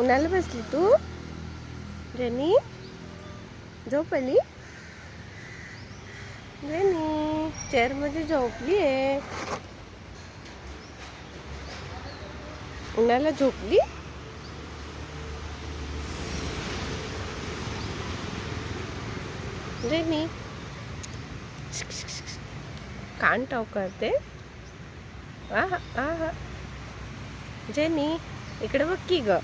उन्हाला बसली तू जेनी? झोपली जेनी? चेअरमध्ये झोपली आहे. उन्हाला झोपली. जेनी कान टाव करते. आहा आहा जेनी इकडे बघ की ग.